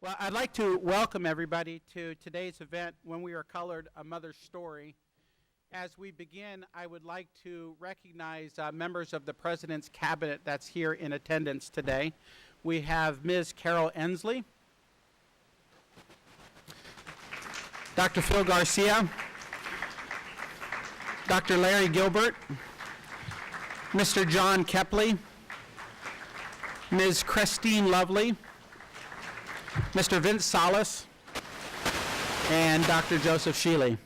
Well, I'd like to welcome everybody to today's event, When We Are Colored, A Mother's Story. As we begin, I would like to recognize members of the President's Cabinet that's here in attendance today. We have Ms. Carol Ensley, Dr. Phil Garcia, Dr. Larry Gilbert, Mr. John Kepley, Ms. Christine Lovely, Mr. Vince Salas, and Dr. Joseph Sheely.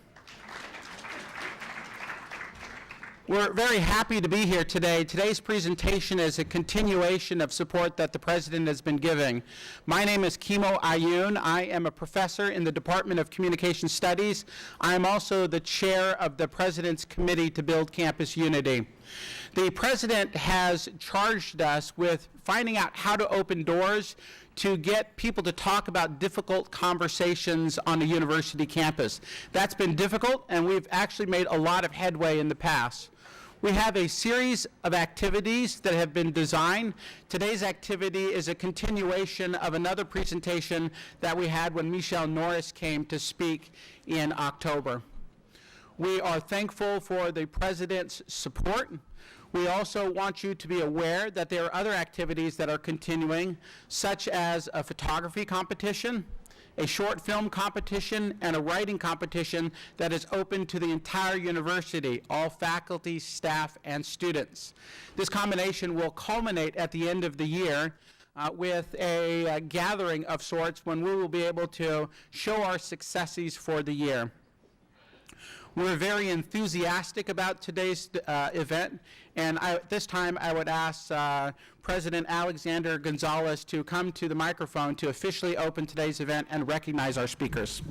We're very happy to be here today. Today's presentation is a continuation of support that the President has been giving. My name is Kimo Ayun. I am a professor in the Department of Communication Studies. I am also the chair of the President's Committee to Build Campus Unity. The President has charged us with finding out how to open doors to get people to talk about difficult conversations on a university campus. That's been difficult, and we've actually made a lot of headway in the past. We have a series of activities that have been designed. Today's activity is a continuation of another presentation that we had when Michelle Norris came to speak in October. We are thankful for the President's support. We also want you to be aware that there are other activities that are continuing, such as a photography competition, a short film competition, and a writing competition that is open to the entire university, all faculty, staff, and students. This combination will culminate at the end of the year with a gathering of sorts when we will be able to show our successes for the year. We're very enthusiastic about today's event, and at this time I would ask President Alexander Gonzalez to come to the microphone to officially open today's event and recognize our speakers.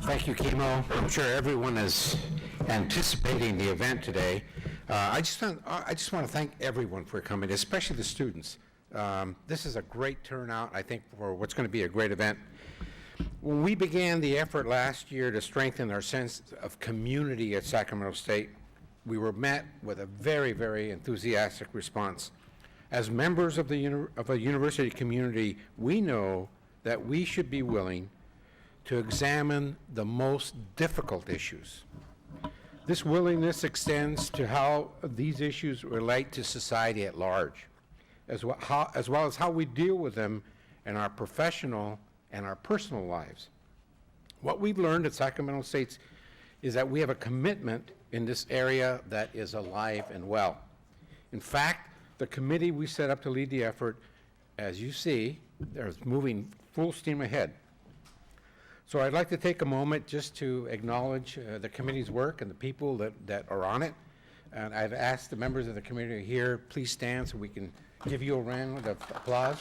Thank you, Kimo. I'm sure everyone is anticipating the event today. I just want to thank everyone for coming, especially the students. This is a great turnout, I think, for what's going to be a great event. When we began the effort last year to strengthen our sense of community at Sacramento State, we were met with a very, very enthusiastic response. As members of a university community, we know that we should be willing to examine the most difficult issues. This willingness extends to how these issues relate to society at large, as well as how we deal with them in our professional and our personal lives. What we've learned at Sacramento State is that we have a commitment in this area that is alive and well. In fact, the committee we set up to lead the effort, as you see, is moving full steam ahead. So I'd like to take a moment just to acknowledge the committee's work and the people that are on it. And I've asked the members of the committee here, please stand so we can give you a round of applause.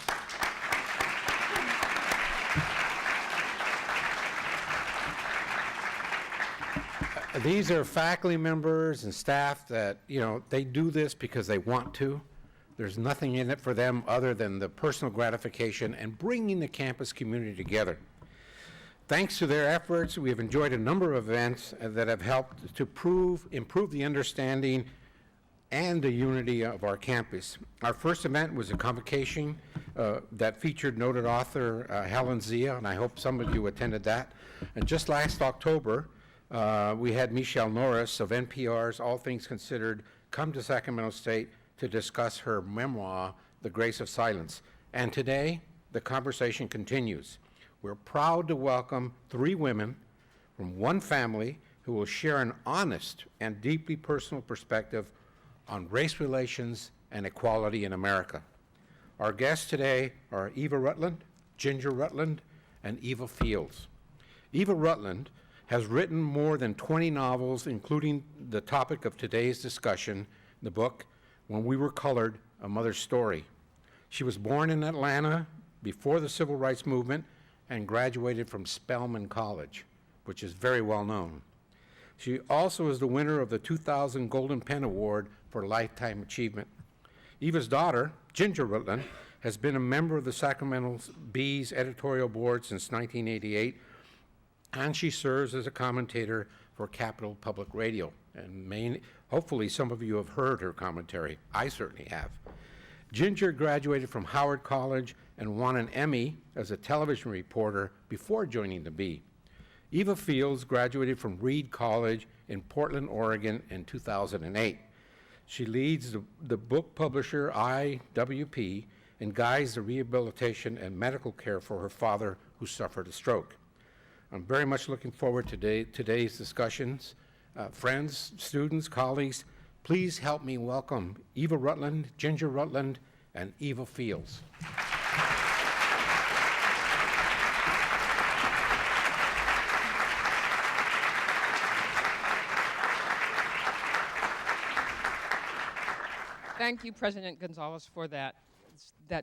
These are faculty members and staff that, they do this because they want to. There's nothing in it for them other than the personal gratification and bringing the campus community together. Thanks to their efforts, we have enjoyed a number of events that have helped to improve the understanding and the unity of our campus. Our first event was a convocation that featured noted author Helen Zia, and I hope some of you attended that. And just last October, we had Michelle Norris of NPR's All Things Considered come to Sacramento State to discuss her memoir, The Grace of Silence. And today, the conversation continues. We're proud to welcome 3 women from one family who will share an honest and deeply personal perspective on race relations and equality in America. Our guests today are Eva Rutland, Ginger Rutland, and Eva Fields. Eva Rutland has written more than 20 novels, including the topic of today's discussion, the book, When We Were Colored, A Mother's Story. She was born in Atlanta before the Civil Rights Movement and graduated from Spelman College, which is very well known. She also is the winner of the 2000 Golden Pen Award for Lifetime Achievement. Eva's daughter, Ginger Rutland, has been a member of the Sacramento Bee's editorial board since 1988, and she serves as a commentator for Capital Public Radio. And hopefully some of you have heard her commentary. I certainly have. Ginger graduated from Howard College and won an Emmy as a television reporter before joining the Bee. Eva Fields graduated from Reed College in Portland, Oregon in 2008. She leads the book publisher IWP and guides the rehabilitation and medical care for her father who suffered a stroke. I'm very much looking forward to today's discussions. Friends, students, colleagues, please help me welcome Eva Rutland, Ginger Rutland, and Eva Fields. Thank you, President Gonzalez, for that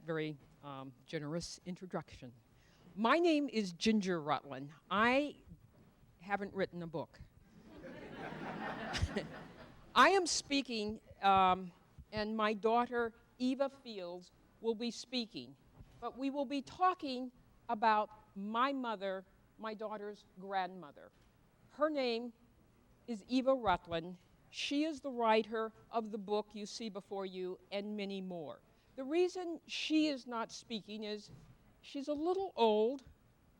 very generous introduction. My name is Ginger Rutlin. I haven't written a book. I am speaking, and my daughter, Eva Fields, will be speaking. But we will be talking about my mother, my daughter's grandmother. Her name is Eva Rutland. She is the writer of the book you see before you and many more. The reason she is not speaking is she's a little old,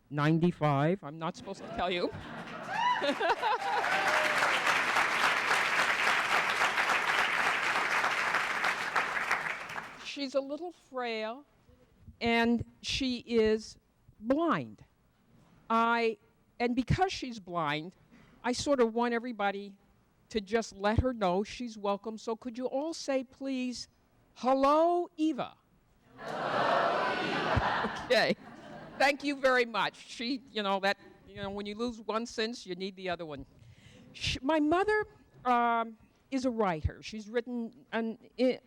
95, I'm not supposed to tell you. She's a little frail, and she is blind. And because she's blind, I sort of want everybody to just let her know she's welcome. So could you all say, please, hello, Eva? Hello, Eva. Okay. Thank you very much. When you lose one sense, you need the other one. My mother is a writer. She's written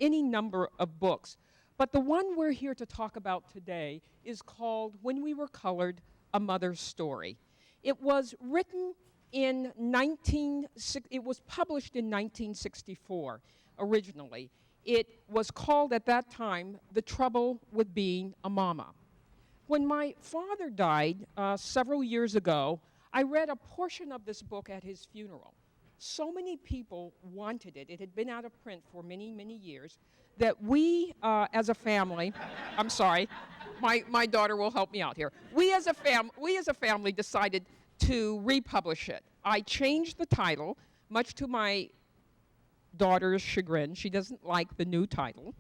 any number of books. But the one we're here to talk about today is called When We Were Colored, A Mother's Story. It was written it was published in 1964 originally. It was called at that time The Trouble with Being a Mama. When my father died several years ago, I read a portion of this book at his funeral. So many people wanted it. It had been out of print for many, many years that we as a family, I'm sorry, my daughter will help me out here. We as a family decided to republish it. I changed the title, much to my daughter's chagrin. She doesn't like the new title.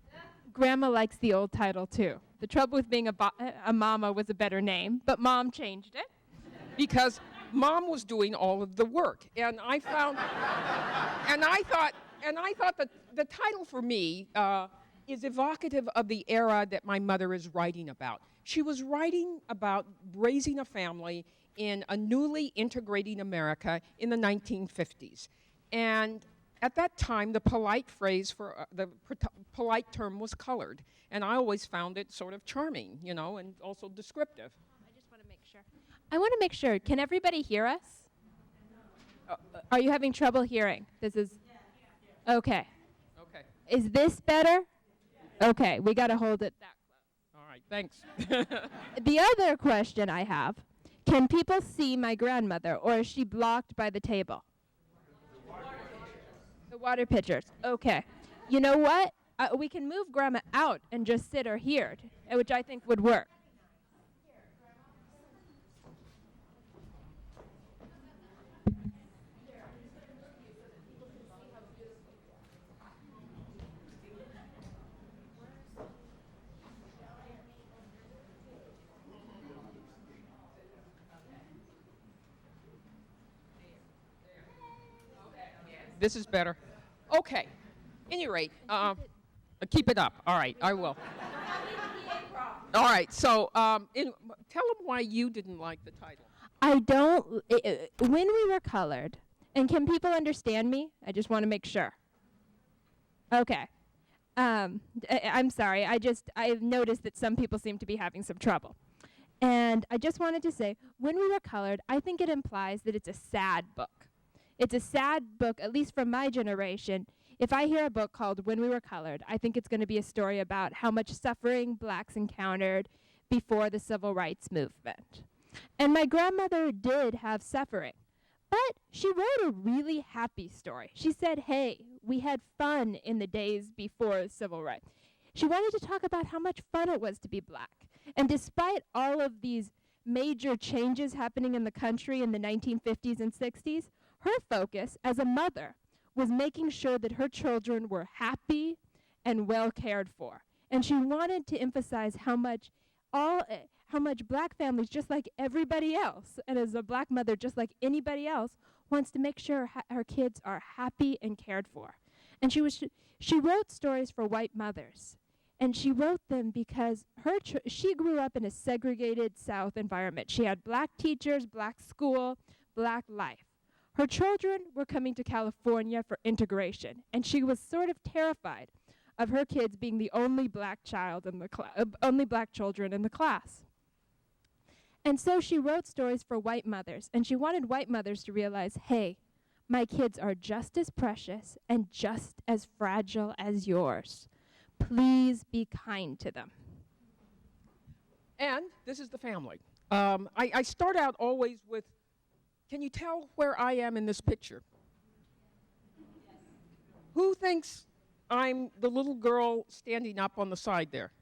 Grandma likes the old title too. The Trouble with Being a Mama was a better name, but Mom changed it. Because Mom was doing all of the work, and I thought that the title for me is evocative of the era that my mother is writing about. She was writing about raising a family in a newly integrating America in the 1950s. And at that time, the polite phrase for the polite term was colored. And I always found it sort of charming, and also descriptive. I just want to make sure. I want to make sure. Can everybody hear us? Are you having trouble hearing? This is okay. Okay. Is this better? Okay, we got to hold it that close. All right, thanks. The other question I have, can people see my grandmother, or is she blocked by the table? The water pitchers. Okay. You know what? We can move Grandma out and just sit her here, which I think would work. This is better. Okay. Any rate, keep it up. All right, I will. All right, so tell them why you didn't like the title. I don't, when we were colored, and can people understand me? I just want to make sure. Okay. I'm sorry, I've noticed that some people seem to be having some trouble. And I just wanted to say, when we were colored, I think it implies that it's a sad book. It's a sad book, at least from my generation. If I hear a book called When We Were Colored, I think it's going to be a story about how much suffering blacks encountered before the civil rights movement. And my grandmother did have suffering, But she wrote a really happy story. She said, hey, we had fun in the days before civil rights. She wanted to talk about how much fun it was to be black. And despite all of these major changes happening in the country in the 1950s and 60s, her focus as a mother was making sure that her children were happy and well cared for. And she wanted to emphasize how much black families, just like everybody else, and as a black mother, just like anybody else, wants to make sure her kids are happy and cared for. And she wrote stories for white mothers. And she wrote them because she grew up in a segregated South environment. She had black teachers, black school, black life. Her children were coming to California for integration, and she was sort of terrified of her kids being the only black only black children in the class. And so she wrote stories for white mothers, and she wanted white mothers to realize, hey, my kids are just as precious and just as fragile as yours. Please be kind to them. And this is the family. I start out always with, can you tell where I am in this picture? Yes. Who thinks I'm the little girl standing up on the side there?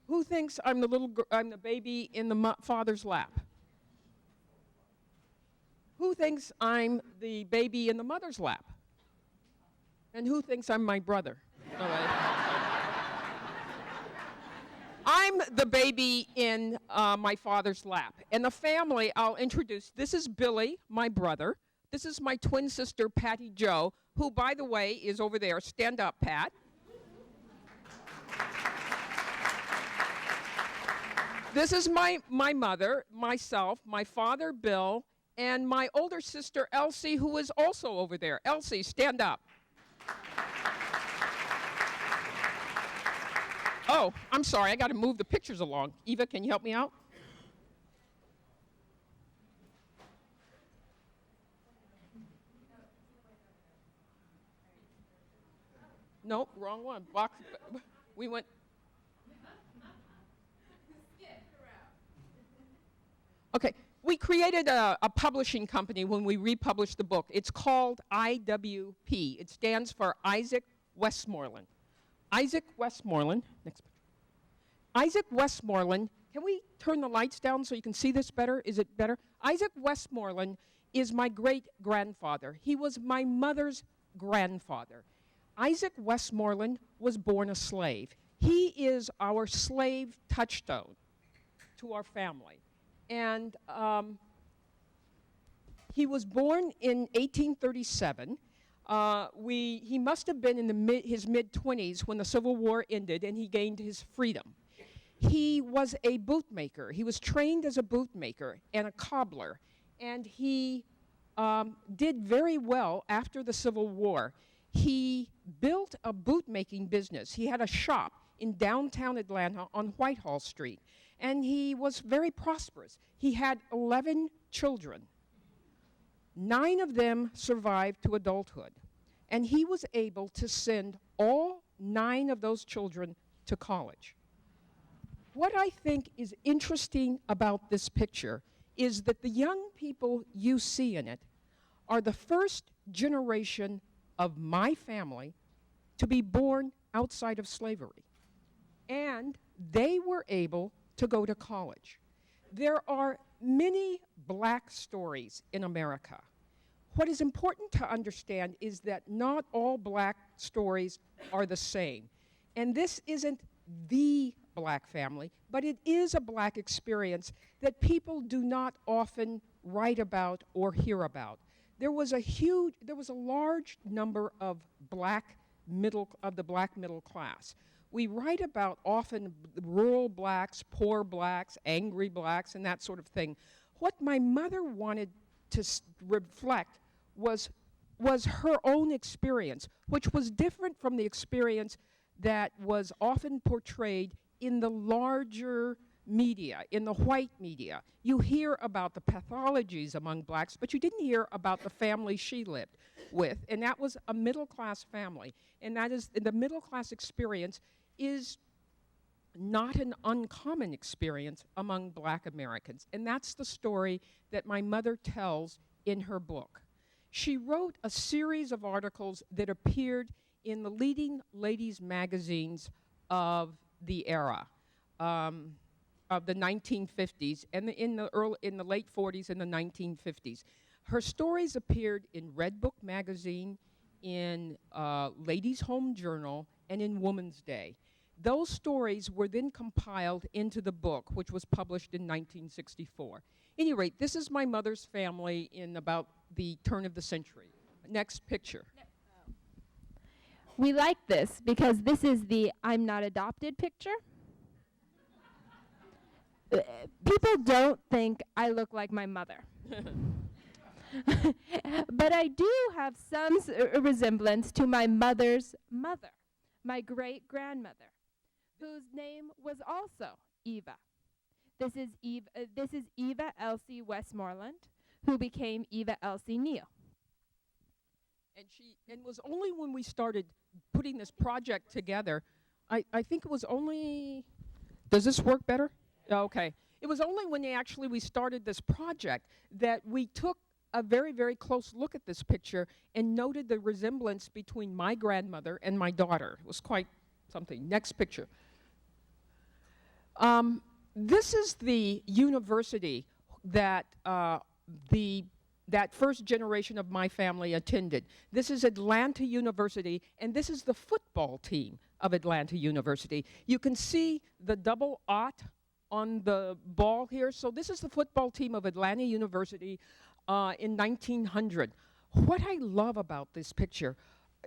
Who thinks I'm the baby in the father's lap? Who thinks I'm the baby in the mother's lap? And who thinks I'm my brother? All right. I'm the baby in my father's lap. And the family I'll introduce, this is Billy, my brother. This is my twin sister, Patty Jo, who, by the way, is over there. Stand up, Pat. This is my mother, myself, my father, Bill, and my older sister, Elsie, who is also over there. Elsie, stand up. Oh, I'm sorry, I got to move the pictures along. Eva, can you help me out? Nope, wrong one. We went. Okay, we created a publishing company when we republished the book. It's called IWP. It stands for Isaac Westmoreland. Isaac Westmoreland, next picture. Isaac Westmoreland, can we turn the lights down so you can see this better? Is it better? Isaac Westmoreland is my great-grandfather. He was my mother's grandfather. Isaac Westmoreland was born a slave. He is our slave touchstone to our family. And he was born in 1837. He must have been in his mid-20s when the Civil War ended and he gained his freedom. He was a bootmaker. He was trained as a bootmaker and a cobbler. And he did very well after the Civil War. He built a bootmaking business. He had a shop in downtown Atlanta on Whitehall Street. And he was very prosperous. He had 11 children. 9 of them survived to adulthood. And he was able to send all 9 of those children to college. What I think is interesting about this picture is that the young people you see in it are the first generation of my family to be born outside of slavery. And they were able to go to college. There are many black stories in America. What is important to understand is that not all black stories are the same. And this isn't the black family, but it is a black experience that people do not often write about or hear about. There was a large number of the black middle class. We write about often rural blacks, poor blacks, angry blacks, and that sort of thing. What my mother wanted to reflect was her own experience, which was different from the experience that was often portrayed in the larger media, in the white media. You hear about the pathologies among blacks, but you didn't hear about the family she lived with, and that was a middle-class family. And that is, the middle-class experience is not an uncommon experience among Black Americans. And that's the story that my mother tells in her book. She wrote a series of articles that appeared in the leading ladies' magazines of the era, of the 1950s, and in the late 40s and the 1950s. Her stories appeared in Red Book magazine, in Ladies' Home Journal, and in Woman's Day. Those stories were then compiled into the book, which was published in 1964. At any rate, this is my mother's family in about the turn of the century. Next picture. We like this because this is the I'm not adopted picture. People don't think I look like my mother. But I do have some resemblance to my mother's mother, my great-grandmother, whose name was also Eva. This is Eva Elsie Westmoreland, who became Eva Elsie Neal. And it was only when we started putting this project together, I think it was only, does this work better? Okay. It was only when we started this project that we took a very, very close look at this picture and noted the resemblance between my grandmother and my daughter. It was quite something. Next picture. This is the university that that first generation of my family attended. This is Atlanta University, and this is the football team of Atlanta University. You can see the double aught on the ball here. So this is the football team of Atlanta University in 1900. What I love about this picture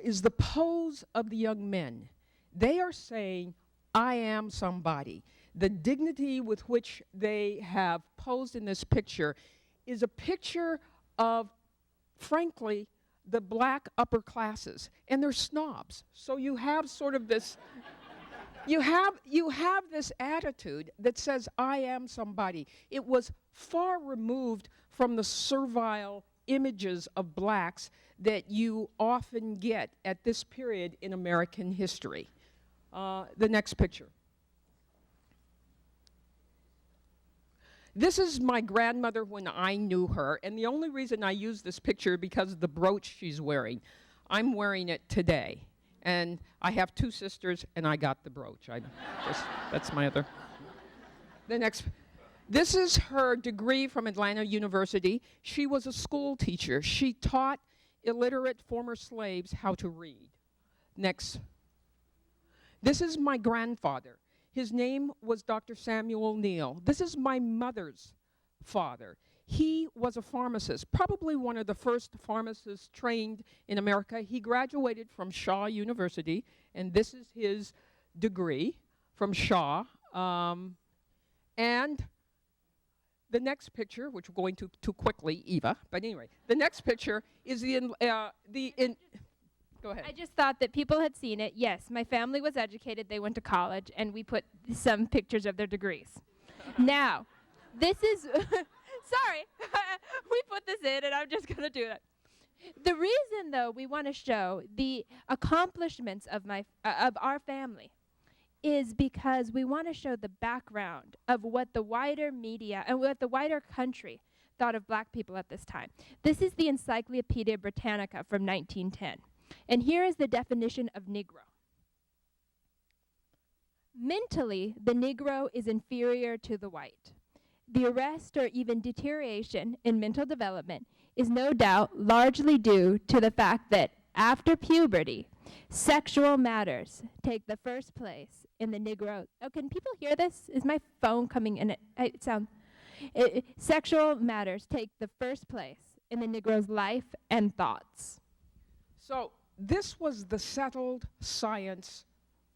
is the pose of the young men. They are saying, I am somebody. The dignity with which they have posed in this picture is a picture of, frankly, the Black upper classes, and they're snobs. So you have sort of this, you have this attitude that says, I am somebody. It was far removed from the servile images of Blacks that you often get at this period in American history. The next picture. This is my grandmother when I knew her, and the only reason I use this picture because of the brooch she's wearing. I'm wearing it today, and I have two sisters, and I got the brooch. That's my other. The next. This is her degree from Atlanta University. She was a school teacher. She taught illiterate former slaves how to read. Next. This is my grandfather. His name was Dr. Samuel Neal. This is my mother's father. He was a pharmacist, probably one of the first pharmacists trained in America. He graduated from Shaw University, and this is his degree from Shaw. And the next picture, which we're going to too quickly, Eva, but anyway, the next picture is go ahead. I just thought that people had seen it. Yes, my family was educated. They went to college, and we put some pictures of their degrees. Now, this is, sorry, we put this in, and I'm just going to do it. The reason, though, we want to show the accomplishments of our family is because we want to show the background of what the wider media and what the wider country thought of Black people at this time. This is the Encyclopedia Britannica from 1910. And here is the definition of Negro. Mentally, the Negro is inferior to the white. The arrest or even deterioration in mental development is no doubt largely due to the fact that after puberty, sexual matters take the first place in the Negro. Oh, can people hear this? Is my phone coming in? Sexual matters take the first place in the Negro's life and thoughts. So this was the settled science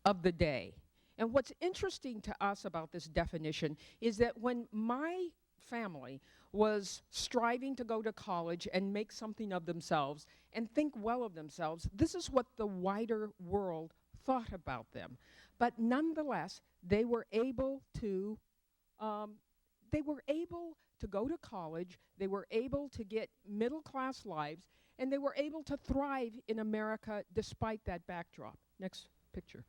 of the day. And what's interesting to us about this definition is that when my family was striving to go to college and make something of themselves and think well of themselves, this is what the wider world thought about them. But nonetheless, they were able to go to college, they were able to get middle-class lives, and they were able to thrive in America despite that backdrop. Next picture.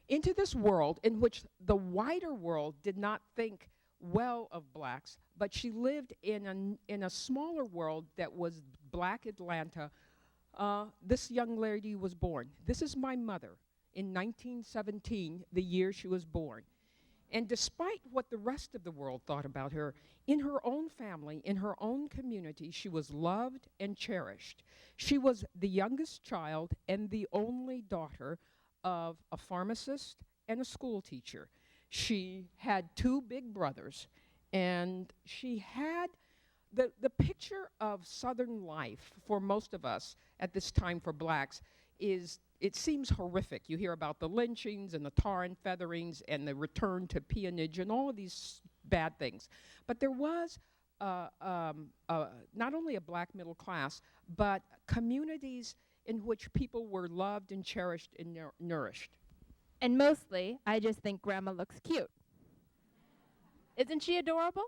into this world in which the wider world did not think well of blacks, but she lived in a smaller world that was black Atlanta. This young lady was born. This is my mother in 1917, the year she was born. And despite what the rest of the world thought about her, in her own family, in her own community, she was loved and cherished. She was the youngest child and the only daughter of a pharmacist and a school teacher. She had 2 big brothers, and she had the picture of Southern life for most of us at this time for blacks is, it seems horrific. You hear about the lynchings and the tar and featherings and the return to peonage and all of these bad things. But there was not only a black middle class, but communities in which people were loved and cherished and nourished. And mostly, I just think Grandma looks cute. Isn't she adorable?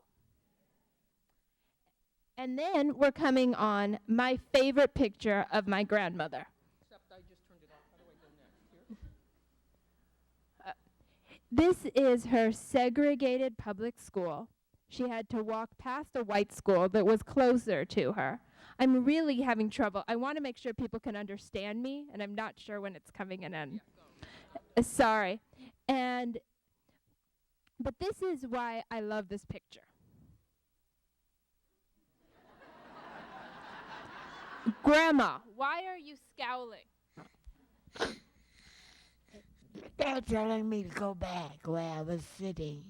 And then we're coming on my favorite picture of my grandmother. Except I just turned it off. How do I go next? Here? This is her segregated public school. She had to walk past a white school that was closer to her. I'm really having trouble. I want to make sure people can understand me, and I'm not sure when it's coming in. Sorry. But this is why I love this picture. Grandma, why are you scowling? They're telling me to go back where I was sitting.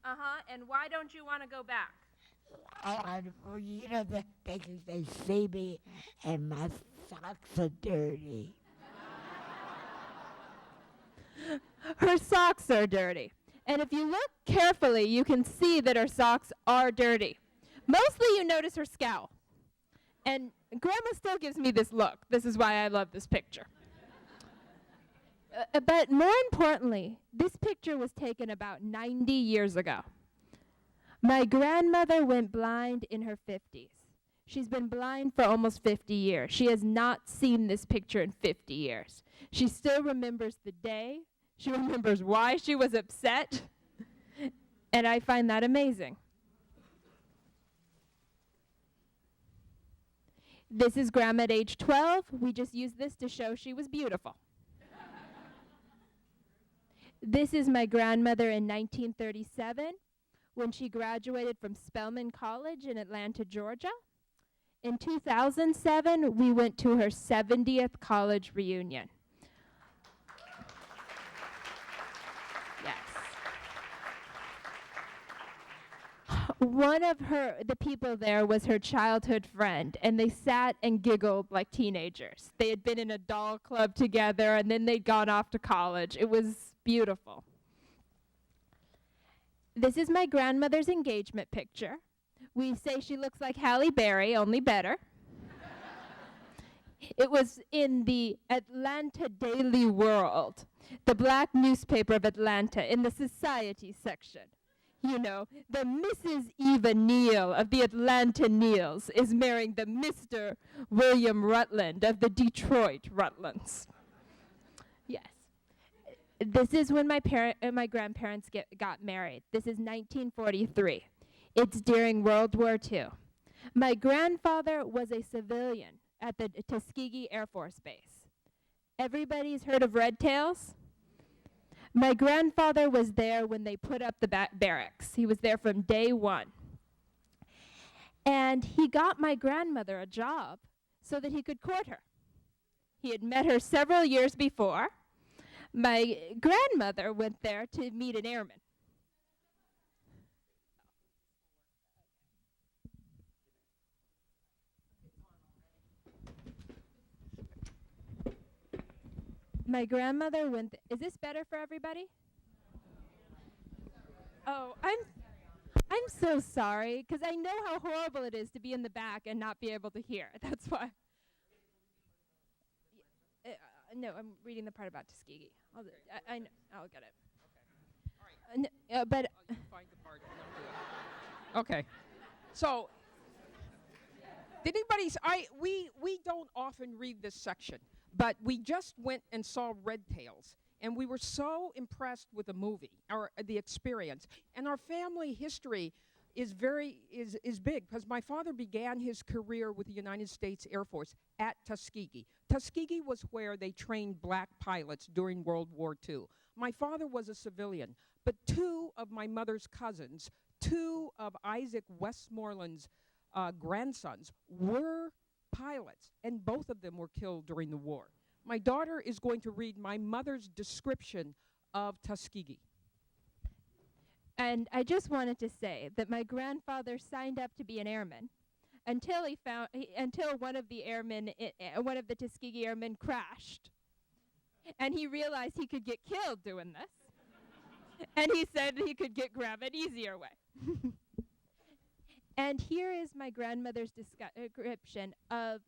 And why don't you want to go back? They see me and my socks are dirty. Her socks are dirty. And if you look carefully, you can see that her socks are dirty. Mostly you notice her scowl. And Grandma still gives me this look. This is why I love this picture. But more importantly, this picture was taken about 90 years ago. My grandmother went blind in her 50s. She's been blind for almost 50 years. She has not seen this picture in 50 years. She still remembers the day. She remembers why she was upset. And I find that amazing. This is Grandma at age 12. We just used this to show she was beautiful. This is my grandmother in 1937 when she graduated from Spelman College in Atlanta, Georgia. In 2007, we went to her 70th college reunion. Yes. One of the people there was her childhood friend, and they sat and giggled like teenagers. They had been in a doll club together, and then they'd gone off to college. It was beautiful. This is my grandmother's engagement picture. We say she looks like Halle Berry, only better. It was in the Atlanta Daily World, the black newspaper of Atlanta, in the society section. You know, the Mrs. Eva Neal of the Atlanta Neals is marrying the Mr. William Rutland of the Detroit Rutlins. Yes. This is when my grandparents got married. This is 1943. It's during World War II. My grandfather was a civilian at the Tuskegee Air Force Base. Everybody's heard of Red Tails? My grandfather was there when they put up the barracks. He was there from day one. And he got my grandmother a job so that he could court her. He had met her several years before. My grandmother went there to meet an airman. My grandmother went. Is this better for everybody? Oh, I'm so sorry, because I know how horrible it is to be in the back and not be able to hear. That's why. No, I'm reading the part about Tuskegee. I know, I'll get it. Okay. All right. But You find the part and I'll do it. Okay. So, did anybody? We don't often read this section, but we just went and saw Red Tails, And we were so impressed with the movie, or the experience. And our family history is big, because my father began his career with the United States Air Force at Tuskegee. Tuskegee was where they trained black pilots during World War II. My father was a civilian, but two of my mother's cousins, two of Isaac Westmoreland's grandsons, were pilots, and both of them were killed during the war. My daughter is going to read my mother's description of Tuskegee. And I just wanted to say that my grandfather signed up to be an airman until one of the airmen, one of the Tuskegee airmen crashed. And he realized he could get killed doing this. And he said he could grab an easier way. And here is my grandmother's description of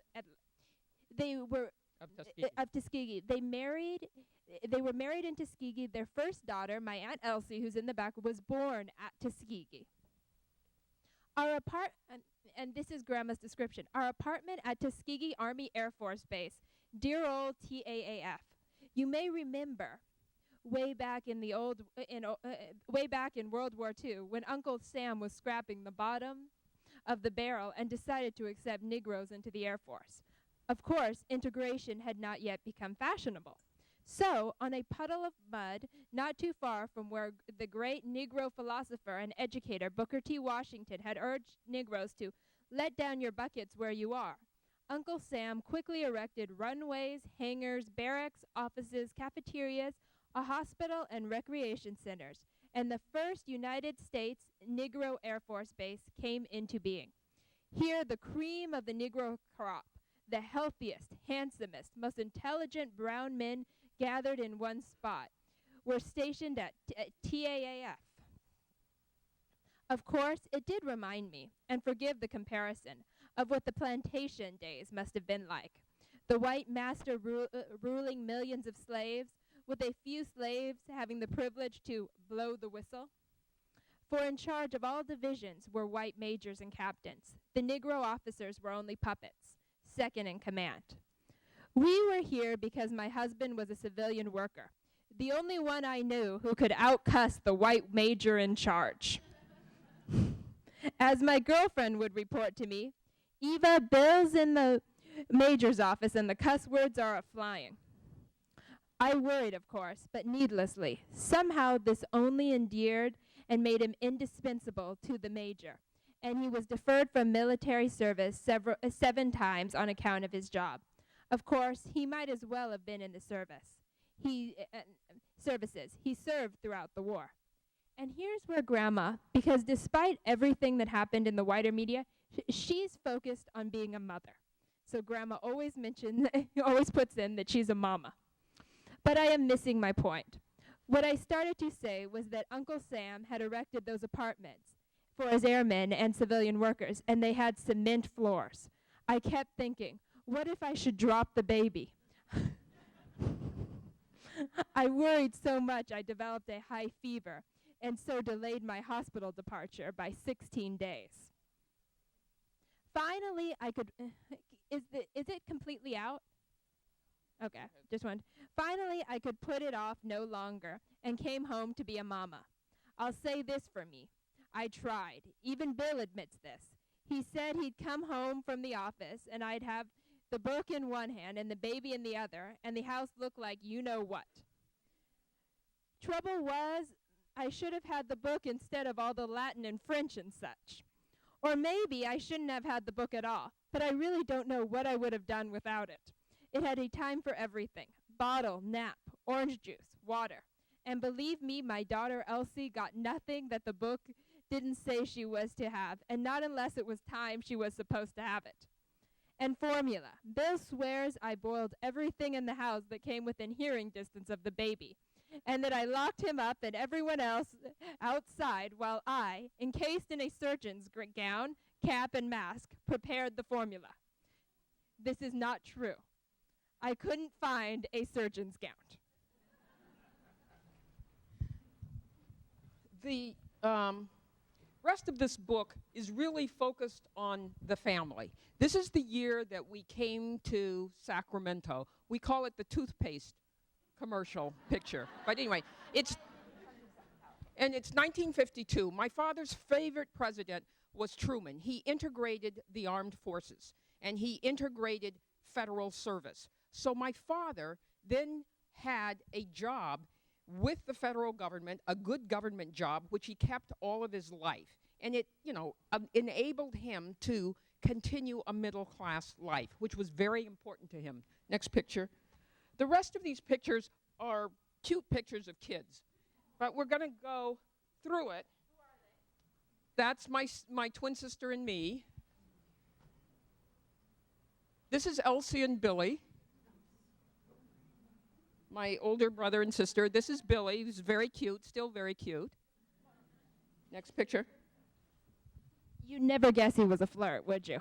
Tuskegee. They were married in Tuskegee. Their first daughter, my Aunt Elsie, who's in the back, was born at Tuskegee. And this is Grandma's description. Our apartment at Tuskegee Army Air Force Base, dear old TAAF. You may remember way back in World War II, when Uncle Sam was scrapping the bottom of the barrel and decided to accept Negroes into the Air Force. Of course, integration had not yet become fashionable. So, on a puddle of mud, not too far from where the great Negro philosopher and educator Booker T. Washington had urged Negroes to let down your buckets where you are, Uncle Sam quickly erected runways, hangars, barracks, offices, cafeterias, a hospital, and recreation centers, and the first United States Negro Air Force Base came into being. Here, the cream of the Negro crop, the healthiest, handsomest, most intelligent brown men gathered in one spot, were stationed at TAAF. Of course, it did remind me, and forgive the comparison, of what the plantation days must have been like. The white master ruling millions of slaves, with a few slaves having the privilege to blow the whistle. For in charge of all divisions were white majors and captains. The Negro officers were only puppets, second in command. We were here because my husband was a civilian worker, the only one I knew who could outcuss the white major in charge. As my girlfriend would report to me, Eva, Bill's in the major's office and the cuss words are a-flying. I worried, of course, but needlessly. Somehow this only endeared and made him indispensable to the major, and he was deferred from military service 7 times on account of his job. Of course, he might as well have been in the services. He served throughout the war. And here's where Grandma, because despite everything that happened in the wider media, she's focused on being a mother. So Grandma always puts in that she's a mama. But I am missing my point. What I started to say was that Uncle Sam had erected those apartments for his airmen and civilian workers, and they had cement floors. I kept thinking, what if I should drop the baby? I worried so much I developed a high fever, and so delayed my hospital departure by 16 days. Finally, I could, is it completely out? Okay, just one. Finally, I could put it off no longer and came home to be a mama. I'll say this for me. I tried. Even Bill admits this. He said he'd come home from the office and I'd have the book in one hand and the baby in the other, and the house looked like you know what. Trouble was, I should have had the book instead of all the Latin and French and such. Or maybe I shouldn't have had the book at all, but I really don't know what I would have done without it. It had a time for everything: bottle, nap, orange juice, water. And believe me, my daughter Elsie got nothing that the book didn't say she was to have, and not unless it was time she was supposed to have it. And formula. Bill swears I boiled everything in the house that came within hearing distance of the baby, and that I locked him up and everyone else outside while I, encased in a surgeon's gown, cap, and mask, prepared the formula. This is not true. I couldn't find a surgeon's gown. The rest of this book is really focused on the family. This is the year that we came to Sacramento. We call it the toothpaste commercial picture. But anyway, it's 1952. My father's favorite president was Truman. He integrated the armed forces, and he integrated federal service. So my father then had a job with the federal government, a good government job, which he kept all of his life. And it, enabled him to continue a middle-class life, which was very important to him. Next picture. The rest of these pictures are cute pictures of kids, but we're going to go through it. Who are they? That's my twin sister and me. This is Elsie and Billy, my older brother and sister. This is Billy, who's very cute, still very cute. Next picture. You'd never guess he was a flirt, would you?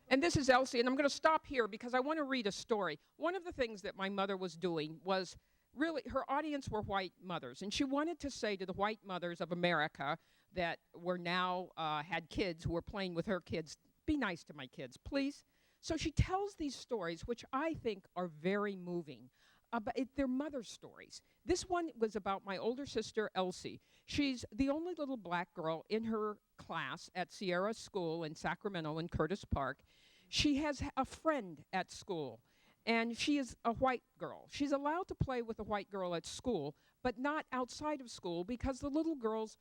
And this is Elsie, and I'm going to stop here because I want to read a story. One of the things that my mother was doing was really, her audience were white mothers, and she wanted to say to the white mothers of America that were now had kids who were playing with her kids, be nice to my kids, please. So she tells these stories, which I think are very moving. But they're mother stories. This one was about my older sister, Elsie. She's the only little black girl in her class at Sierra School in Sacramento in Curtis Park. She has a friend at school, and she is a white girl. She's allowed to play with a white girl at school, but not outside of school because the little girl's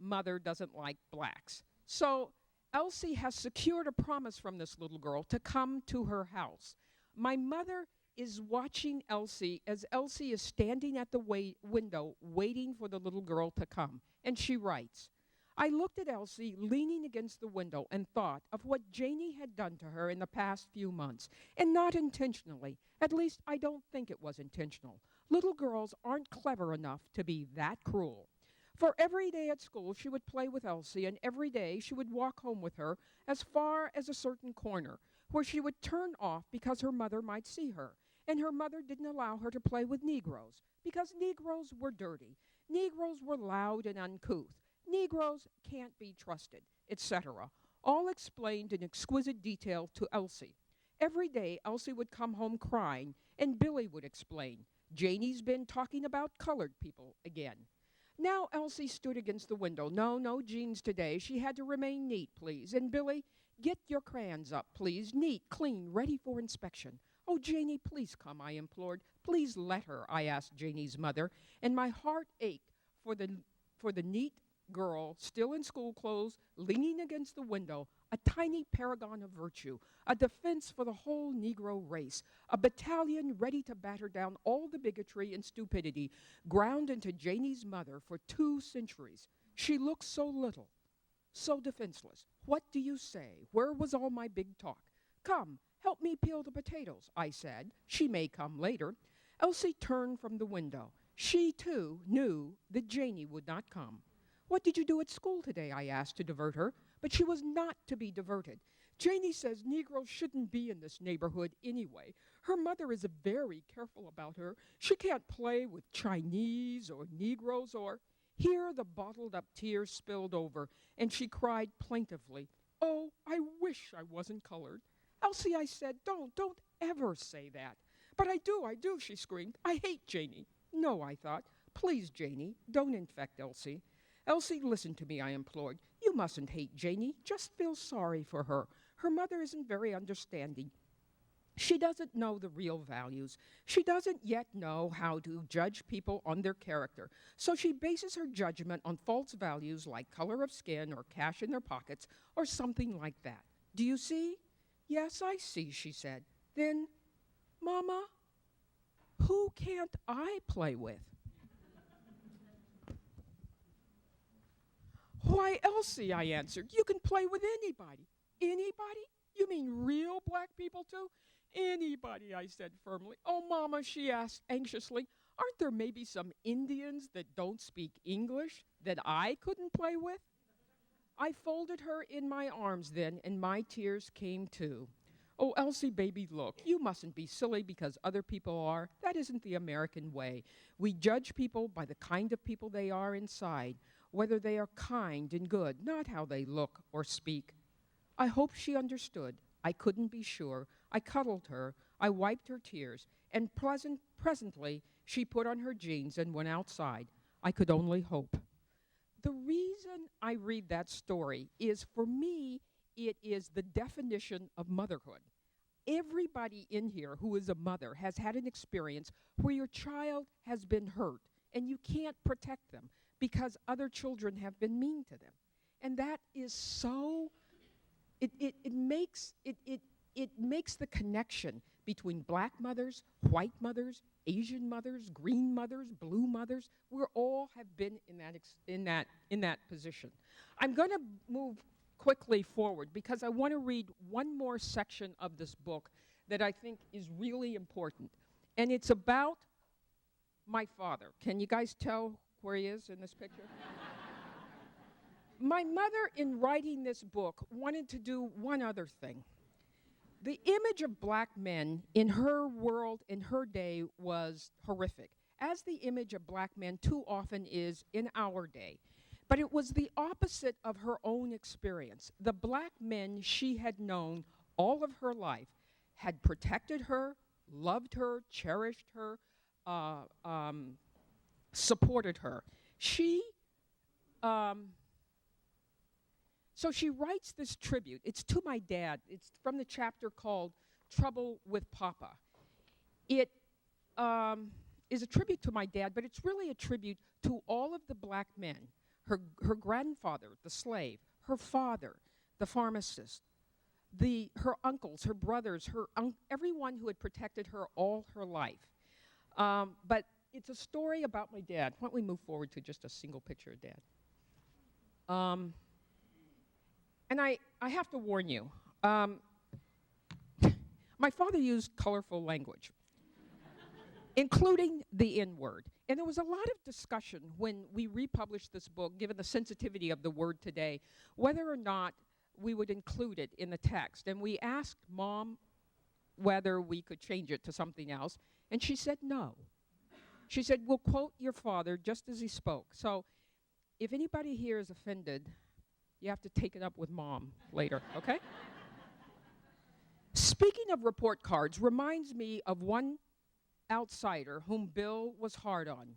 mother doesn't like blacks. So Elsie has secured a promise from this little girl to come to her house. My mother is watching Elsie as Elsie is standing at the window waiting for the little girl to come. And she writes, I looked at Elsie leaning against the window and thought of what Janie had done to her in the past few months, and not intentionally. At least I don't think it was intentional. Little girls aren't clever enough to be that cruel. For every day at school, she would play with Elsie, and every day she would walk home with her as far as a certain corner, where she would turn off because her mother might see her. And her mother didn't allow her to play with Negroes, because Negroes were dirty. Negroes were loud and uncouth. Negroes can't be trusted, etc. All explained in exquisite detail to Elsie. Every day, Elsie would come home crying, and Billy would explain, Janie's been talking about colored people again. Now Elsie stood against the window. No jeans today. She had to remain neat, please. And Billy, get your crayons up, please. Neat, clean, ready for inspection. Oh, Janie, please come, I implored. Please let her, I asked Janie's mother. And my heart ached for the neat girl, still in school clothes, leaning against the window, a tiny paragon of virtue, a defense for the whole Negro race, a battalion ready to batter down all the bigotry and stupidity ground into Janie's mother for 2 centuries. She looked so little, so defenseless. What do you say? Where was all my big talk? Come, help me peel the potatoes, I said. She may come later. Elsie turned from the window. She, too, knew that Janie would not come. What did you do at school today? I asked to divert her, but she was not to be diverted. Janie says Negroes shouldn't be in this neighborhood anyway. Her mother is very careful about her. She can't play with Chinese or Negroes or... Here the bottled-up tears spilled over, and she cried plaintively, Oh, I wish I wasn't colored. Elsie, I said, don't ever say that. But I do, she screamed. I hate Janie. No, I thought. Please, Janie, don't infect Elsie. Elsie, listen to me, I implored. You mustn't hate Janie. Just feel sorry for her. Her mother isn't very understanding. She doesn't know the real values. She doesn't yet know how to judge people on their character. So she bases her judgment on false values like color of skin or cash in their pockets or something like that. Do you see? Yes, I see, she said. Then, Mama, who can't I play with? Why, Elsie, I answered, you can play with anybody. Anybody? You mean real black people too? Anybody, I said firmly. Oh, Mama, she asked anxiously, aren't there maybe some Indians that don't speak English that I couldn't play with? I folded her in my arms then, and my tears came too. Oh, Elsie, baby, look, you mustn't be silly because other people are. That isn't the American way. We judge people by the kind of people they are inside, whether they are kind and good, not how they look or speak. I hope she understood. I couldn't be sure. I cuddled her, I wiped her tears, and presently she put on her jeans and went outside. I could only hope. The reason I read that story is, for me, it is the definition of motherhood. Everybody in here who is a mother has had an experience where your child has been hurt and you can't protect them because other children have been mean to them. And that is so, it makes the connection between black mothers, white mothers, Asian mothers, green mothers, blue mothers. We all have been in that position. I'm going to move quickly forward because I want to read one more section of this book that I think is really important. And it's about my father. Can you guys tell where he is in this picture? My mother, in writing this book, wanted to do one other thing. The image of black men in her world, in her day, was horrific, as the image of black men too often is in our day. But it was the opposite of her own experience. The black men she had known all of her life had protected her, loved her, cherished her, supported her. So she writes this tribute. It's to my dad. It's from the chapter called Trouble with Papa. It is a tribute to my dad, but it's really a tribute to all of the black men. Her grandfather, the slave, her father, the pharmacist, her uncles, her brothers, everyone who had protected her all her life. But it's a story about my dad. Why don't we move forward to just a single picture of Dad? And I have to warn you, my father used colorful language, including the N-word. And there was a lot of discussion when we republished this book, given the sensitivity of the word today, whether or not we would include it in the text. And we asked Mom whether we could change it to something else, and she said no. She said, we'll quote your father just as he spoke. So if anybody here is offended, you have to take it up with Mom later, okay? Speaking of report cards reminds me of one outsider whom Bill was hard on,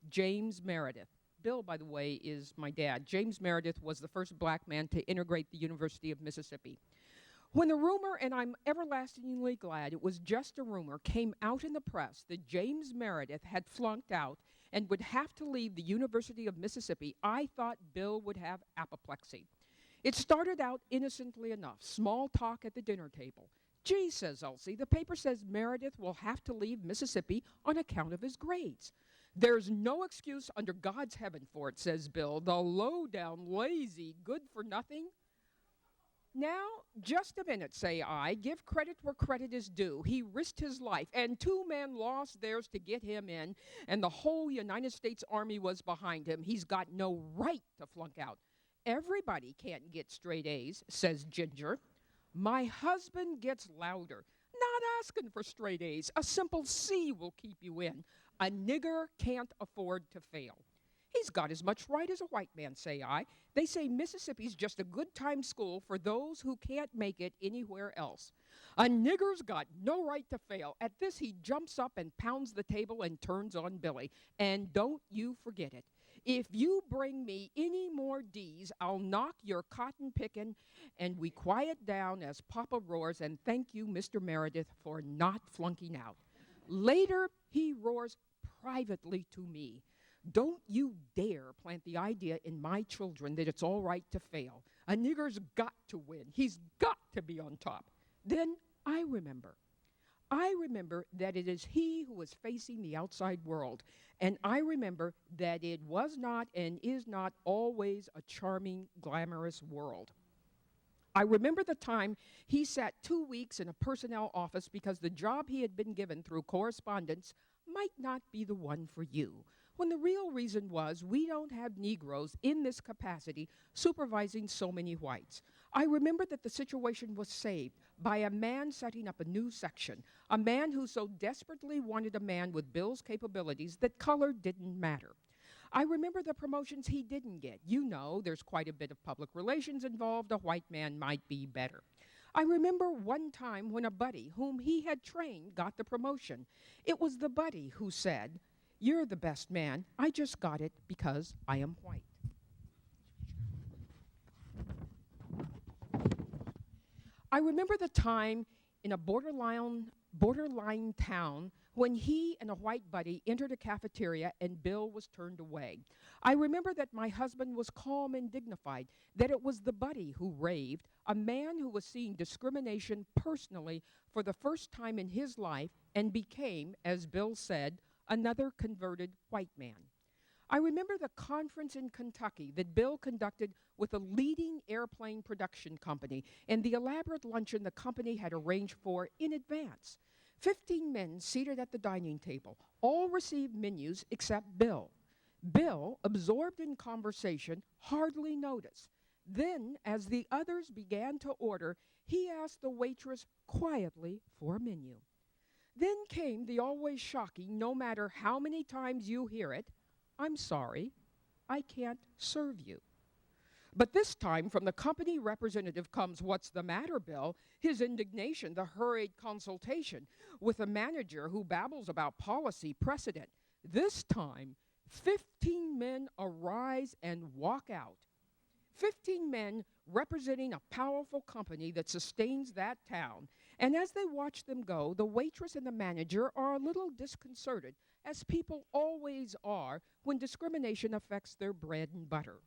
James Meredith. Bill, by the way, is my dad. James Meredith was the first black man to integrate the University of Mississippi. When the rumor, and I'm everlastingly glad it was just a rumor, came out in the press that James Meredith had flunked out and would have to leave the University of Mississippi, I thought Bill would have apoplexy. It started out innocently enough, small talk at the dinner table. Gee, says Elsie, the paper says Meredith will have to leave Mississippi on account of his grades. There's no excuse under God's heaven for it, says Bill, the low-down, lazy, good-for-nothing. Now, just a minute, say I. Give credit where credit is due. He risked his life, and 2 men lost theirs to get him in, and the whole United States Army was behind him. He's got no right to flunk out. Everybody can't get straight A's, says Ginger. My husband gets louder. Not asking for straight A's. A simple C will keep you in. A nigger can't afford to fail. He's got as much right as a white man, say I. They say Mississippi's just a good time school for those who can't make it anywhere else. A nigger's got no right to fail. At this, he jumps up and pounds the table and turns on Billy. And don't you forget it. If you bring me any more D's, I'll knock your cotton pickin'. And we quiet down as Papa roars, and thank you, Mr. Meredith, for not flunking out. Later, he roars privately to me. Don't you dare plant the idea in my children that it's all right to fail. A nigger's got to win. He's got to be on top. Then I remember that it is he who is facing the outside world. And I remember that it was not and is not always a charming, glamorous world. I remember the time he sat 2 weeks in a personnel office because the job he had been given through correspondence might not be the one for you, when the real reason was we don't have Negroes in this capacity supervising so many whites. I remember that the situation was saved by a man setting up a new section, a man who so desperately wanted a man with Bill's capabilities that color didn't matter. I remember the promotions he didn't get. You know, there's quite a bit of public relations involved. A white man might be better. I remember one time when a buddy whom he had trained got the promotion. It was the buddy who said, "You're the best man. I just got it because I am white." I remember the time in a borderline town when he and a white buddy entered a cafeteria and Bill was turned away. I remember that my husband was calm and dignified, that it was the buddy who raved, a man who was seeing discrimination personally for the first time in his life and became, as Bill said, another converted white man. I remember the conference in Kentucky that Bill conducted with a leading airplane production company and the elaborate luncheon the company had arranged for in advance. 15 men seated at the dining table, all received menus except Bill. Bill, absorbed in conversation, hardly noticed. Then, as the others began to order, he asked the waitress quietly for a menu. Then came the always shocking, no matter how many times you hear it, "I'm sorry, I can't serve you." But this time from the company representative comes, "What's the matter, Bill?" His indignation, the hurried consultation with a manager who babbles about policy precedent. This time, 15 men arise and walk out. 15 men representing a powerful company that sustains that town. And as they watch them go, the waitress and the manager are a little disconcerted, as people always are when discrimination affects their bread and butter.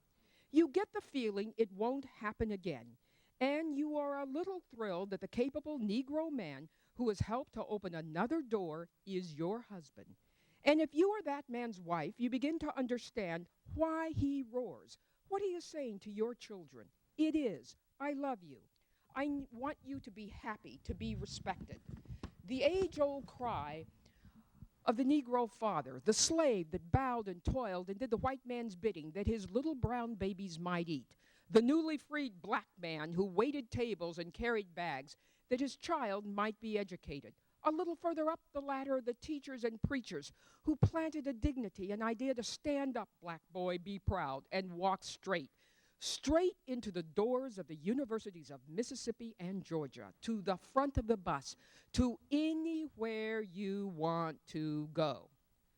You get the feeling it won't happen again, and you are a little thrilled that the capable Negro man who has helped to open another door is your husband. And if you are that man's wife, you begin to understand why he roars, what he is saying to your children. It is, "I love you. I want you to be happy, to be respected." The age-old cry of the Negro father, the slave that bowed and toiled and did the white man's bidding that his little brown babies might eat, the newly freed black man who waited tables and carried bags that his child might be educated. A little further up the ladder, the teachers and preachers who planted a dignity, an idea to stand up, black boy, be proud, and walk straight into the doors of the universities of Mississippi and Georgia, to the front of the bus, to anywhere you want to go.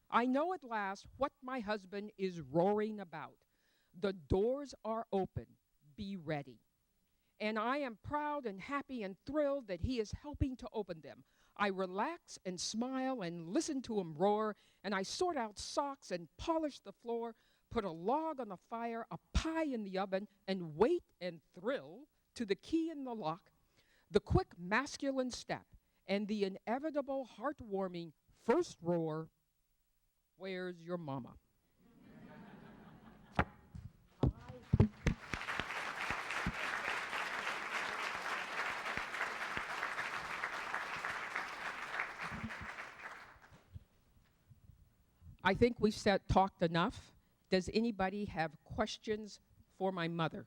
I know at last what my husband is roaring about. The doors are open. Be ready. And I am proud and happy and thrilled that he is helping to open them. I relax and smile and listen to him roar, and I sort out socks and polish the floor, put a log on the fire, a pie in the oven, and wait and thrill to the key in the lock, the quick masculine step, and the inevitable heartwarming first roar, "Where's your mama?" I think we've talked enough. Does anybody have questions for my mother?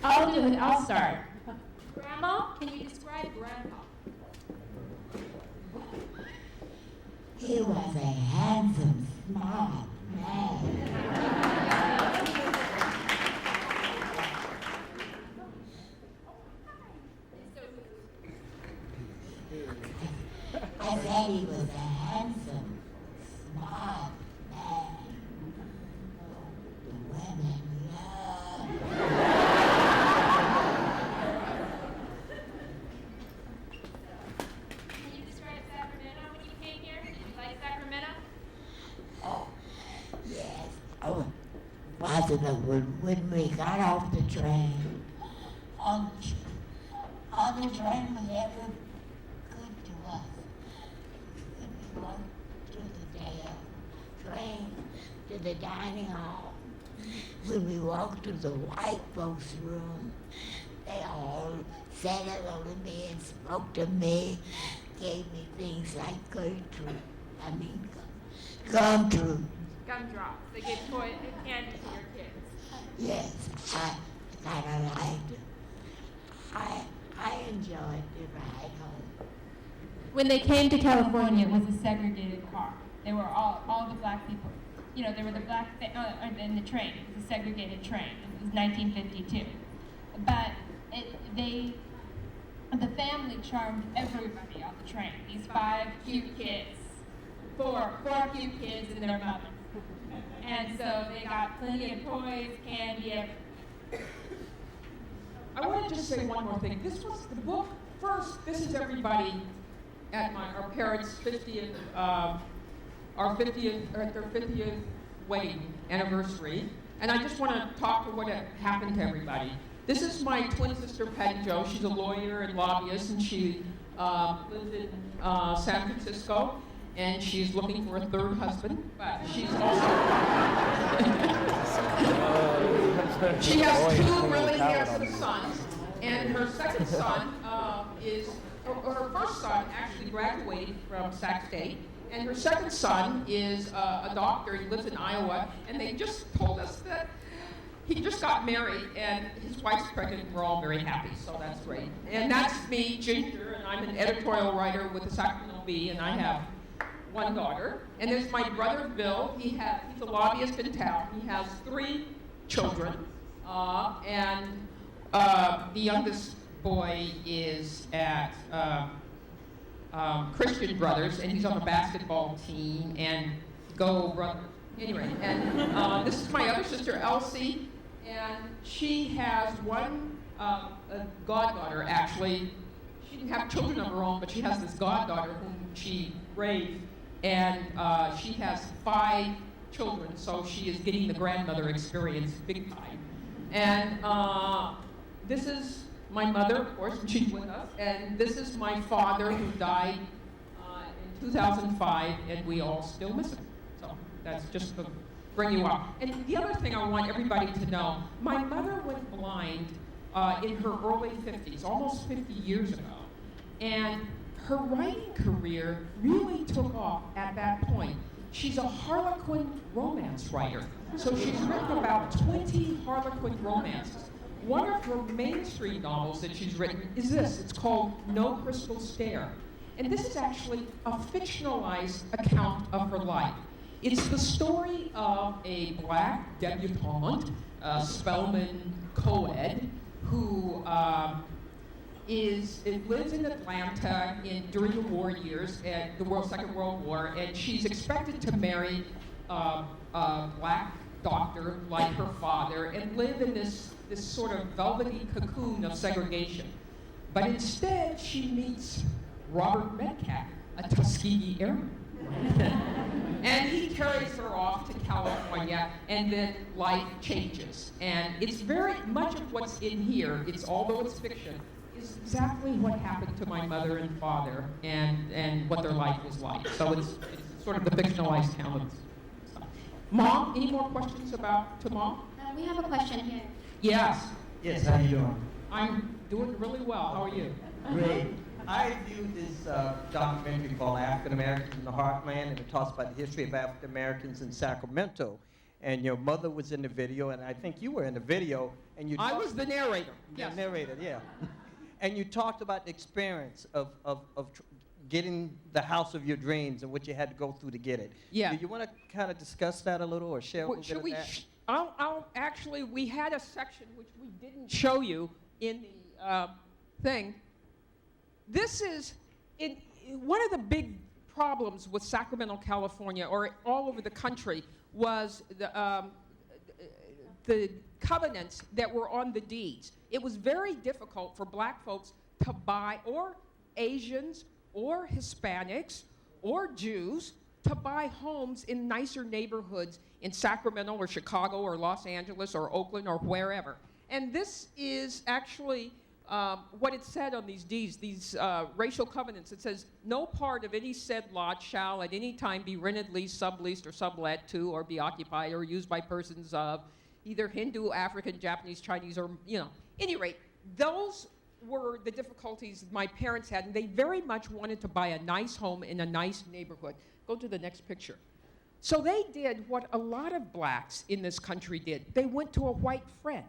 I'll do it. I'll start. Grandma, can you describe Grandpa? He was a handsome, smart man. I said he was a handsome, smart man. The women love. Can you describe Sacramento when you came here? Did you like Sacramento? Oh, yes. Oh, wasn't it when we got off the train? On the train was ever good to us. When we walked through the train to the dining hall, when we walked through the white folks' room, they all said hello to me and spoke to me, gave me things like Gertrude. I mean, Gumdrops. Gumdrops. They give toy and candy to your kids. Yes, I kind of liked it. I enjoyed the ride home. When they came to California, it was a segregated car. They were all the black people there were the in the train. It was a segregated train. It was 1952. But the family charmed everybody on the train. These 5 cute kids, four cute kids and their mother. And so they got plenty of toys, candy. I want to just say one more thing. This was the book first. This is everybody at our parents' 50th, their 50th wedding anniversary. And I just want to talk to what happened to everybody. This is my twin sister, Patty Jo. She's a lawyer and lobbyist, and she lives in San Francisco, and she's looking for a 3rd husband, but she's also... she has 2 really handsome sons, and her second son her first son actually graduated from Sac State, and her second son is a doctor. He lives in Iowa, and they just told us that he just got married, and his wife's pregnant, and we're all very happy, so that's great. And that's me, Ginger, and I'm an editorial writer with the Sacramento Bee, and I have 1 daughter. And there's my brother, Bill. He's a lobbyist in town. He has 3 children, and the youngest boy is at Christian Brothers, and he's on the basketball team, and go brother. Anyway, and this is my other sister, Elsie, and she has a goddaughter, actually. She didn't have children of her own, but she has this goddaughter whom she raised, and she has 5 children, so she is getting the grandmother experience big time. And this is my mother, of course, and she's with us, and this is my father, who died in 2005, and we all still miss him. So that's just to bring you up. And the other thing I want everybody to know, my mother went blind in her early 50s, almost 50 years ago. And her writing career really took off at that point. She's a Harlequin romance writer. So she's written about 20 Harlequin romances. One of her mainstream novels that she's written is this. It's called No Crystal Stair. And this is actually a fictionalized account of her life. It's the story of a black debutante, Spelman co-ed, who lives in Atlanta during the war years, the Second World War, and she's expected to marry a black doctor like her father and live in this sort of velvety cocoon of segregation. But instead, she meets Robert Metcalf, a Tuskegee Airman. And he carries her off to California, and then life changes. And it's very much of what's in here, although it's fiction, is exactly what happened to my mother and father and what their life was like. So it's sort of the fictionalized account of stuff. Mom, any more questions to Mom? We have a question here. Yes. Yes, how you doing? I'm doing really well. How are you? Great. I viewed this documentary called African Americans in the Heartland, and it talks about the history of African Americans in Sacramento. And your mother was in the video, and I think you were in the video. And I was the narrator. Yes. The narrator, yeah. And you talked about the experience of getting the house of your dreams and what you had to go through to get it. Yeah. Do you want to kind of discuss that a little, or share a little bit of that? Actually, we had a section which we didn't show you in the thing. This is one of the big problems with Sacramento, California, or all over the country, was the covenants that were on the deeds. It was very difficult for black folks to buy, or Asians, or Hispanics, or Jews, to buy homes in nicer neighborhoods in Sacramento or Chicago or Los Angeles or Oakland or wherever. And this is actually what it said on these deeds, these racial covenants. It says, no part of any said lot shall at any time be rented, leased, subleased, or sublet to, or be occupied or used by persons of either Hindu, African, Japanese, Chinese, or, Any rate, those were the difficulties my parents had, and they very much wanted to buy a nice home in a nice neighborhood. Go to the next picture. So they did what a lot of blacks in this country did. They went to a white friend.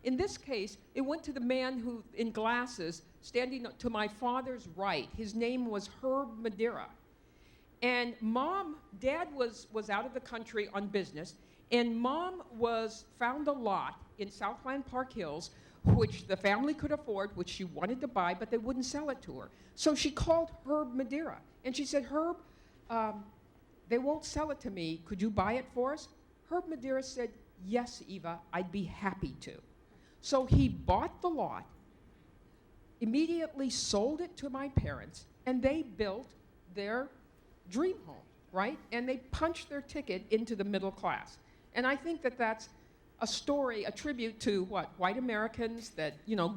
In this case, it went to the man who, in glasses, standing to my father's right. His name was Herb Madeira. And Dad was out of the country on business, and Mom found a lot in Southland Park Hills, which the family could afford, which she wanted to buy, but they wouldn't sell it to her. So she called Herb Madeira, and she said, Herb, they won't sell it to me. Could you buy it for us? Herb Madeira said, yes, Eva, I'd be happy to. So he bought the lot, immediately sold it to my parents, and they built their dream home, right? And they punched their ticket into the middle class. And I think that that's a story, a tribute to what? White Americans, that,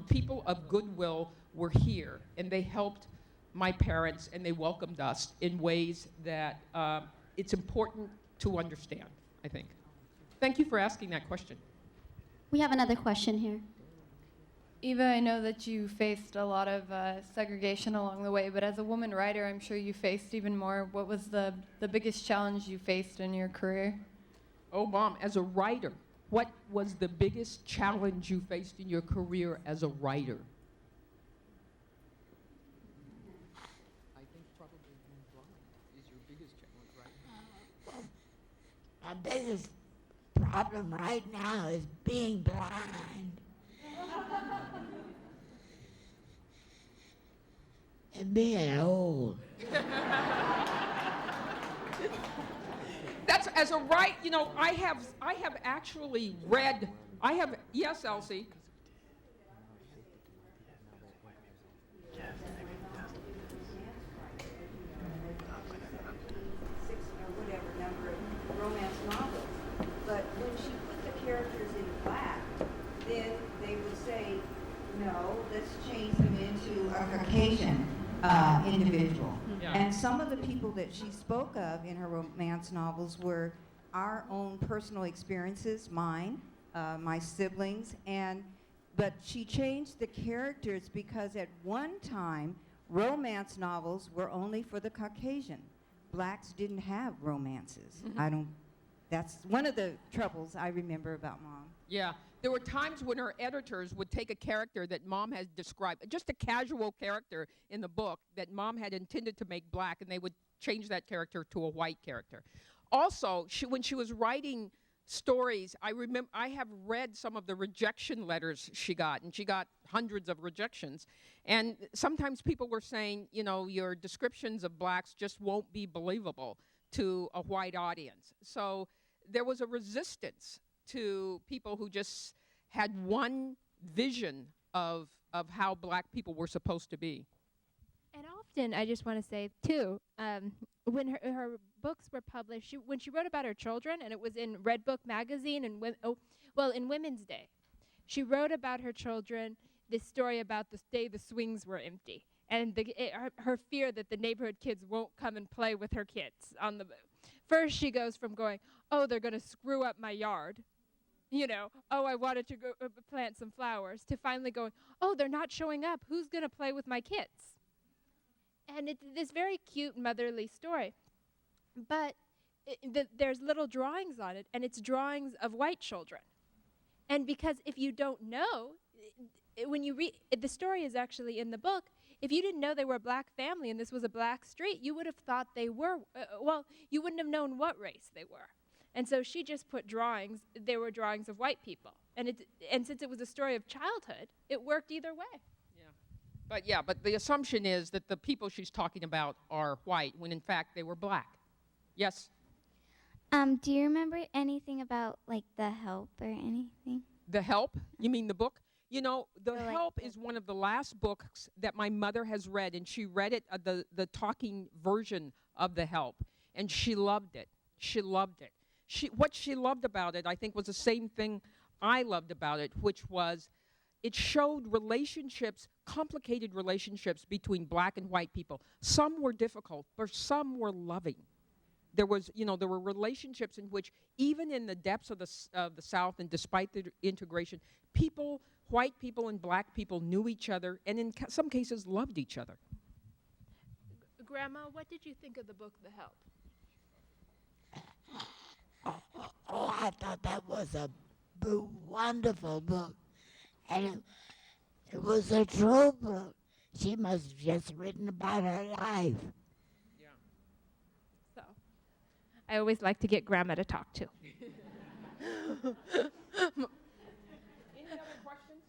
people of goodwill were here, and they helped my parents, and they welcomed us in ways that it's important to understand, I think. Thank you for asking that question. We have another question here. Eva, I know that you faced a lot of segregation along the way, but as a woman writer, I'm sure you faced even more. What was the biggest challenge you faced in your career? Oh, Mom, as a writer, what was the biggest challenge you faced in your career as a writer? I think probably being blind is your biggest challenge, right? My biggest problem right now is being blind. And being old. That's as a I have actually read. Yes, Elsie. Whatever number of romance novels. But when she put the characters in black, then they would say, no, let's change them into a Caucasian individual. Yeah. And some of the people that she spoke of in her romance novels were our own personal experiences, mine, my siblings, but she changed the characters because at one time, romance novels were only for the Caucasian. Blacks didn't have romances. That's one of the troubles I remember about Mom. Yeah. There were times when her editors would take a character that Mom had described, just a casual character in the book that Mom had intended to make black, and they would change that character to a white character. Also, when she was writing stories, I have read some of the rejection letters she got, and she got hundreds of rejections. And sometimes people were saying, your descriptions of blacks just won't be believable to a white audience. So there was a resistance to people who just had one vision of how black people were supposed to be. And often, I just want to say, too, when her books were published, when she wrote about her children, and it was in Red Book magazine, and in Women's Day, she wrote about her children, this story about the day the swings were empty, and her fear that the neighborhood kids won't come and play with her kids. First, she goes from going, oh, they're going to screw up my yard, oh, I wanted to go plant some flowers, to finally going, oh, they're not showing up. Who's going to play with my kids? And it's this very cute motherly story. But there's little drawings on it, and it's drawings of white children. And because if you don't know, when you read, the story is actually in the book, if you didn't know they were a black family and this was a black street, you would have thought they were, you wouldn't have known what race they were. And so she just put drawings, they were drawings of white people. And since it was a story of childhood, it worked either way. But the assumption is that the people she's talking about are white, when in fact they were black. Yes? Do you remember anything about, The Help or anything? The Help? You mean the book? The Help is one of the last books that my mother has read, and she read it, the talking version of The Help, and she loved it. She loved it. What she loved about it, I think, was the same thing I loved about it, which was it showed relationships, complicated relationships between black and white people. Some were difficult, but some were loving. There were relationships in which, even in the depths of the South, and despite the integration, white people and black people knew each other, and in some cases loved each other. Grandma, what did you think of the book, The Help? Oh, I thought that was a wonderful book. And it was a true book. She must have just written about her life. I always like to get Grandma to talk to. Any other questions?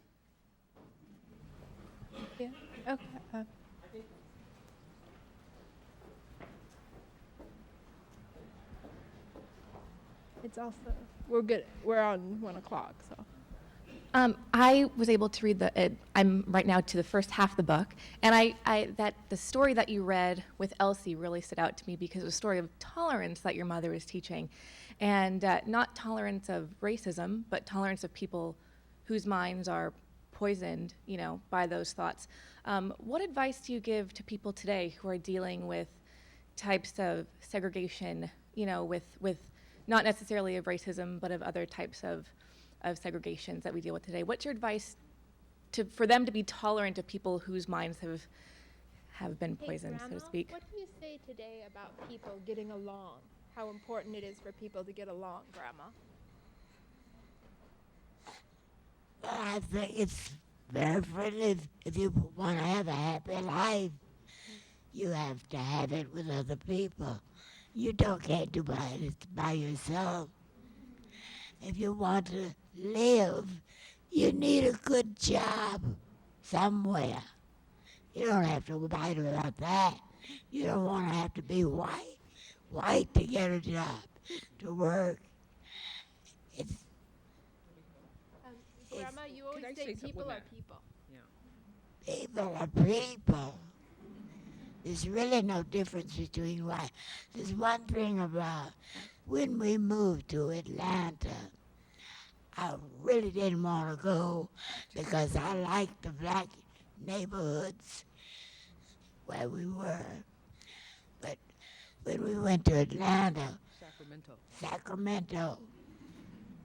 Yeah. Okay. It's also, we're good. We're on 1 o'clock, so. I was able to read I'm right now to the first half of the book, and the story that you read with Elsie really stood out to me because it was a story of tolerance that your mother was teaching, and not tolerance of racism, but tolerance of people whose minds are poisoned, by those thoughts. What advice do you give to people today who are dealing with types of segregation, with not necessarily of racism, but of other types of segregations that we deal with today? What's your advice for them to be tolerant of people whose minds have been poisoned, so to speak? What do you say today about people getting along? How important it is for people to get along, Grandma? Well, I think it's very friendly. If you want to have a happy life, you have to have it with other people. You can't do it by yourself. If you want to live, you need a good job somewhere. You don't have to worry about that. You don't want to have to be white to get a job, to work. Grandma, you always say people are people. People are people. There's really no difference between white. There's one thing about when we moved to Atlanta, I really didn't want to go because I liked the black neighborhoods where we were. But when we went to Atlanta, Sacramento,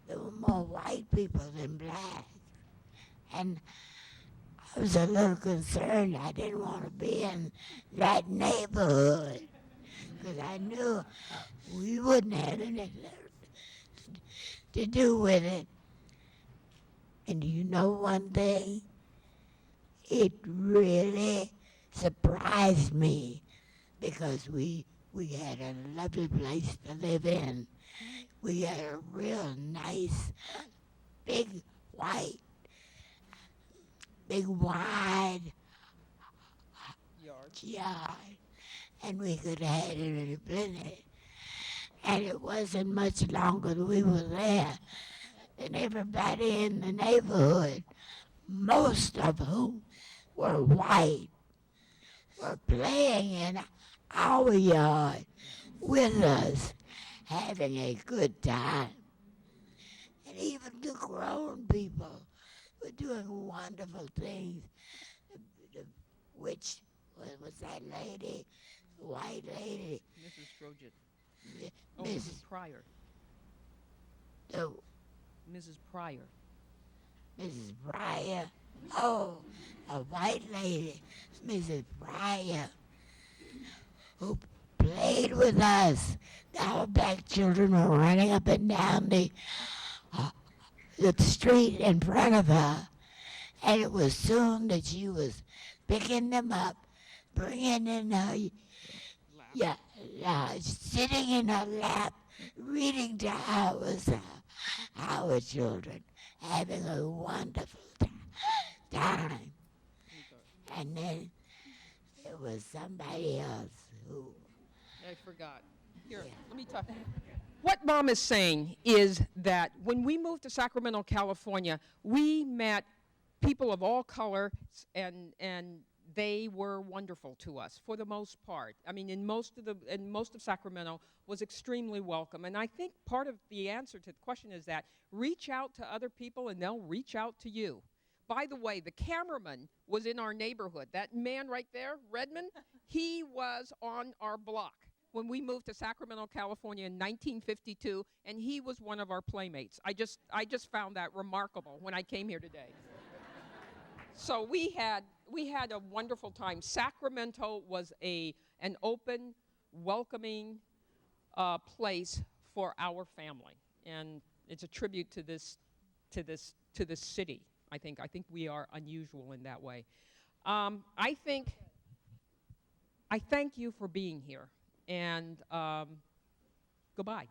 there were more white people than black. And I was a little concerned. I didn't want to be in that neighborhood because I knew we wouldn't have anything to do with it. And you know one thing? It really surprised me because we had a lovely place to live in. We had a real nice, big wide yard, and we could have it in plenty. And it wasn't much longer that we were there than everybody in the neighborhood, most of whom were white, were playing in our yard with us, having a good time. And even the grown people were doing wonderful things. Which was that lady, the white lady? Mrs. Trojan. Mrs. Pryor. The Mrs. Pryor. Mrs. Pryor. Oh, a white lady, Mrs. Pryor, who played with us. Our black children were running up and down the street in front of her, and it was soon that she was picking them up, bringing in her, sitting in her lap, reading to our children, having a wonderful time. And then there was somebody else who... I forgot. Here, let me talk. What Mom is saying is that when we moved to Sacramento, California, we met people of all colors, and they were wonderful to us for the most part. I mean, in most of Sacramento was extremely welcome. And I think part of the answer to the question is that reach out to other people and they'll reach out to you. By the way, the cameraman was in our neighborhood. That man right there, Redmond, he was on our block when we moved to Sacramento, California in 1952, and he was one of our playmates. I just found that remarkable when I came here today. So we had a wonderful time. Sacramento was an open, welcoming place for our family, and it's a tribute to this city. I think we are unusual in that way. I thank you for being here, and Goodbye.